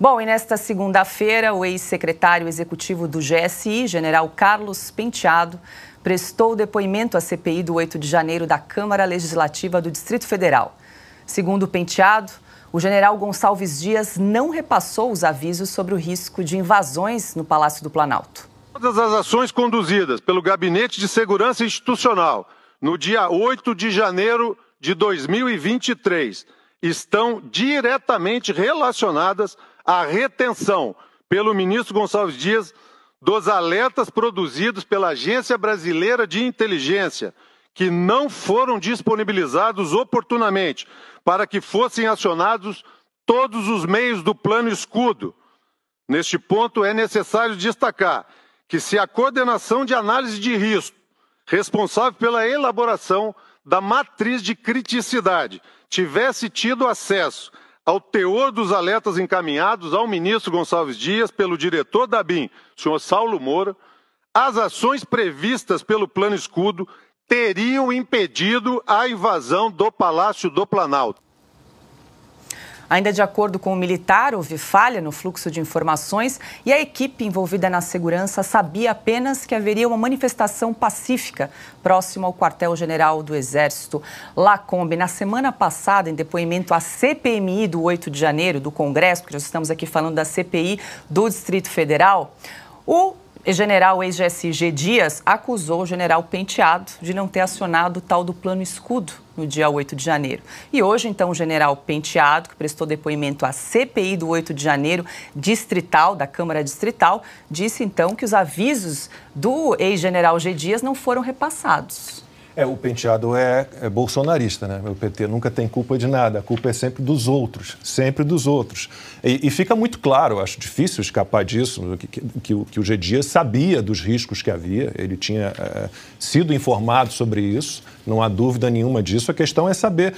Bom, e nesta segunda-feira, o ex-secretário executivo do GSI, general Carlos Penteado, prestou depoimento à CPI do 8 de janeiro da Câmara Legislativa do Distrito Federal. Segundo Penteado, o general Gonçalves Dias não repassou os avisos sobre o risco de invasões no Palácio do Planalto. Todas as ações conduzidas pelo Gabinete de Segurança Institucional no dia 8 de janeiro de 2023 estão diretamente relacionadas à retenção pelo ministro Gonçalves Dias dos alertas produzidos pela Agência Brasileira de Inteligência, que não foram disponibilizados oportunamente para que fossem acionados todos os meios do Plano Escudo. Neste ponto, é necessário destacar que se a coordenação de análise de risco, responsável pela elaboração da matriz de criticidade, tivesse tido acesso ao teor dos alertas encaminhados ao ministro Gonçalves Dias pelo diretor da ABIN, senhor Saulo Moura, as ações previstas pelo Plano Escudo teriam impedido a invasão do Palácio do Planalto. Ainda de acordo com o militar, houve falha no fluxo de informações e a equipe envolvida na segurança sabia apenas que haveria uma manifestação pacífica próximo ao quartel-general do Exército. Lacombe, na semana passada, em depoimento à CPMI do 8 de janeiro do Congresso, porque nós estamos aqui falando da CPI do Distrito Federal, o general ex-GSI Dias acusou o general Penteado de não ter acionado o tal do Plano Escudo no dia 8 de janeiro. E hoje, então, o general Penteado, que prestou depoimento à CPI do 8 de janeiro distrital, da Câmara Distrital, disse, então, que os avisos do ex-general Dias não foram repassados. O Penteado é bolsonarista, né? O PT nunca tem culpa de nada, a culpa é sempre dos outros, sempre dos outros. E fica muito claro, acho difícil escapar disso, que o G. Dias sabia dos riscos que havia, ele tinha sido informado sobre isso, não há dúvida nenhuma disso. A questão é saber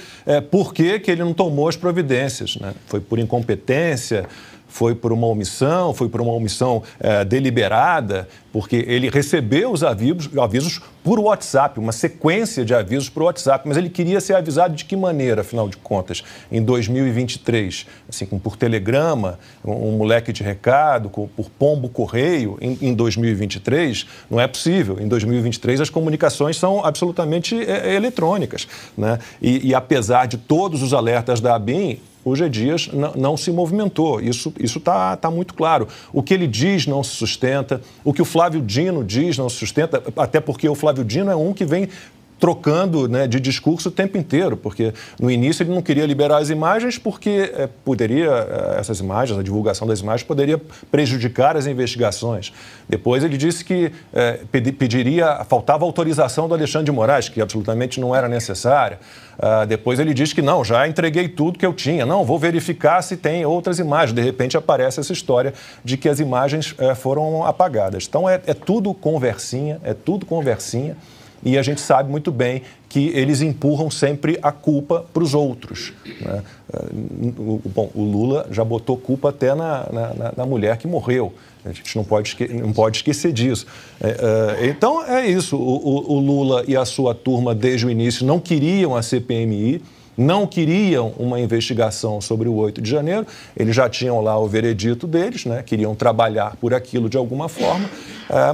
por que ele não tomou as providências, né? Foi por incompetência, foi por uma omissão deliberada, porque ele recebeu os avisos por WhatsApp, uma sequência de avisos por WhatsApp, mas ele queria ser avisado de que maneira, afinal de contas, em 2023, assim, por telegrama, um moleque de recado, por pombo correio, em 2023, não é possível. Em 2023, as comunicações são absolutamente eletrônicas, né? E apesar de todos os alertas da ABIN, o G. Dias não se movimentou, isso está muito claro. O que ele diz não se sustenta, o que o Flávio Dino diz não se sustenta, até porque o Flávio Dino é um que vem trocando, né, de discurso o tempo inteiro, porque no início ele não queria liberar as imagens porque essas imagens, a divulgação das imagens poderia prejudicar as investigações. Depois ele disse que faltava autorização do Alexandre de Moraes, que absolutamente não era necessária. Depois ele disse que não, já entreguei tudo que eu tinha, não, vou verificar se tem outras imagens. De repente aparece essa história de que as imagens foram apagadas. Então é tudo conversinha, e a gente sabe muito bem que eles empurram sempre a culpa para os outros, né? O Lula já botou culpa até na mulher que morreu. A gente não pode esquecer disso. Então, é isso. O Lula e a sua turma, desde o início, não queriam a CPMI, não queriam uma investigação sobre o 8 de janeiro, eles já tinham lá o veredito deles, né? Queriam trabalhar por aquilo de alguma forma,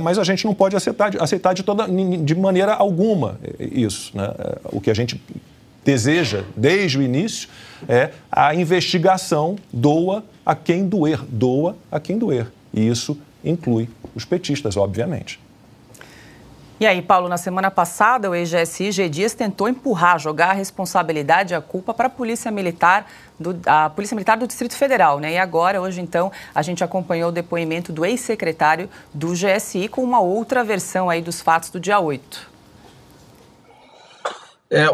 mas a gente não pode aceitar de maneira alguma isso, né? O que a gente deseja desde o início é a investigação doa a quem doer, e isso inclui os petistas, obviamente. E aí, Paulo, na semana passada, o ex-GSI Dias tentou jogar a responsabilidade e a culpa para a Polícia Militar do Distrito Federal, né? E agora, hoje, então, a gente acompanhou o depoimento do ex-secretário do GSI com uma outra versão aí dos fatos do dia 8.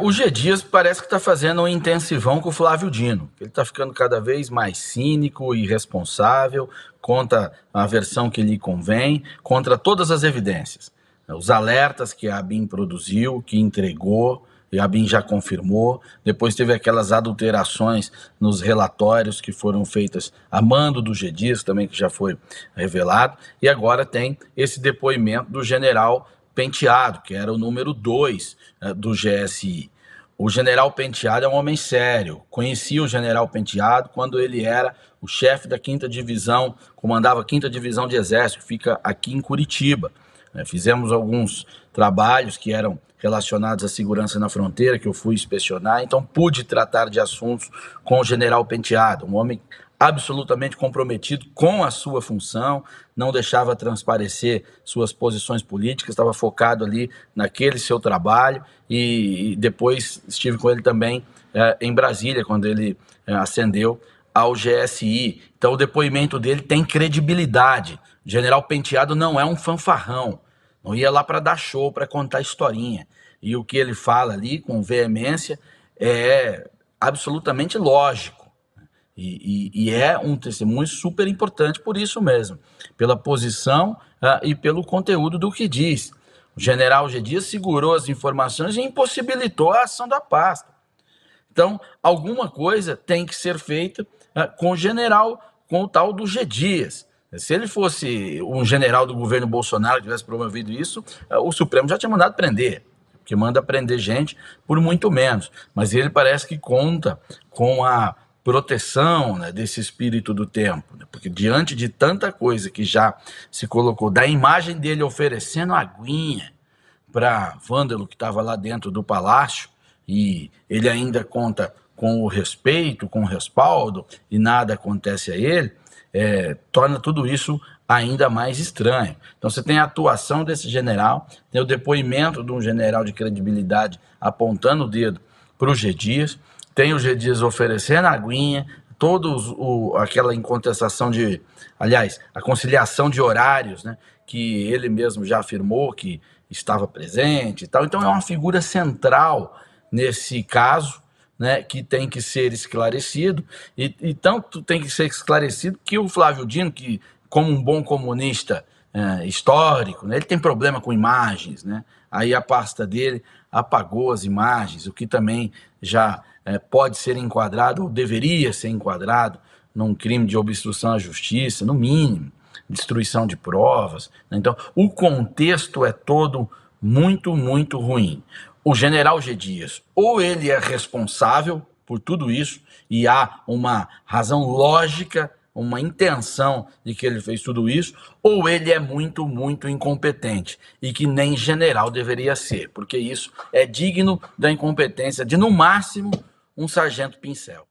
O G. Dias parece que está fazendo um intensivão com o Flávio Dino. Ele está ficando cada vez mais cínico e irresponsável, contra a versão que lhe convém, contra todas as evidências. Os alertas que a ABIN produziu, que entregou, e a ABIN já confirmou. Depois teve aquelas adulterações nos relatórios que foram feitas a mando do G. Dias, também que já foi revelado. E agora tem esse depoimento do general Penteado, que era o número 2 do GSI. o general Penteado é um homem sério. Conheci o general Penteado quando ele era o chefe da 5ª Divisão, comandava a 5ª Divisão de Exército, que fica aqui em Curitiba. Fizemos alguns trabalhos que eram relacionados à segurança na fronteira, que eu fui inspecionar, então pude tratar de assuntos com o general Penteado, um homem absolutamente comprometido com a sua função, não deixava transparecer suas posições políticas, estava focado ali naquele seu trabalho, e depois estive com ele também em Brasília, quando ele ascendeu ao GSI. Então o depoimento dele tem credibilidade. O general Penteado não é um fanfarrão, não ia lá para dar show, para contar historinha. E o que ele fala ali com veemência é absolutamente lógico. E é um testemunho super importante por isso mesmo, pela posição e pelo conteúdo do que diz. O general G. Dias segurou as informações e impossibilitou a ação da pasta. Então, alguma coisa tem que ser feita com o general, com o tal do G. Dias. Se ele fosse um general do governo Bolsonaro que tivesse promovido isso, o Supremo já tinha mandado prender, porque manda prender gente por muito menos. Mas ele parece que conta com a proteção, né, desse espírito do tempo, né? Porque diante de tanta coisa que já se colocou, da imagem dele oferecendo aguinha para Vândalo, que estava lá dentro do palácio, e ele ainda conta com o respeito, com o respaldo, e nada acontece a ele, torna tudo isso ainda mais estranho. Então você tem a atuação desse general, tem o depoimento de um general de credibilidade apontando o dedo para o G. Dias, tem o G. Dias oferecendo a aguinha, aquela incontestação a conciliação de horários, né, que ele mesmo já afirmou que estava presente e tal. Então é uma figura central nesse caso, né, que tem que ser esclarecido, e tanto tem que ser esclarecido que o Flávio Dino, que como um bom comunista histórico, né, ele tem problema com imagens, né, aí a pasta dele apagou as imagens, o que também já pode ser enquadrado, ou deveria ser enquadrado, num crime de obstrução à justiça, no mínimo, destruição de provas, né? Então, o contexto é todo muito, muito ruim. O general G. Dias, ou ele é responsável por tudo isso, e há uma razão lógica, uma intenção de que ele fez tudo isso, ou ele é muito, muito incompetente, e que nem general deveria ser, porque isso é digno da incompetência de, no máximo, um sargento pincel.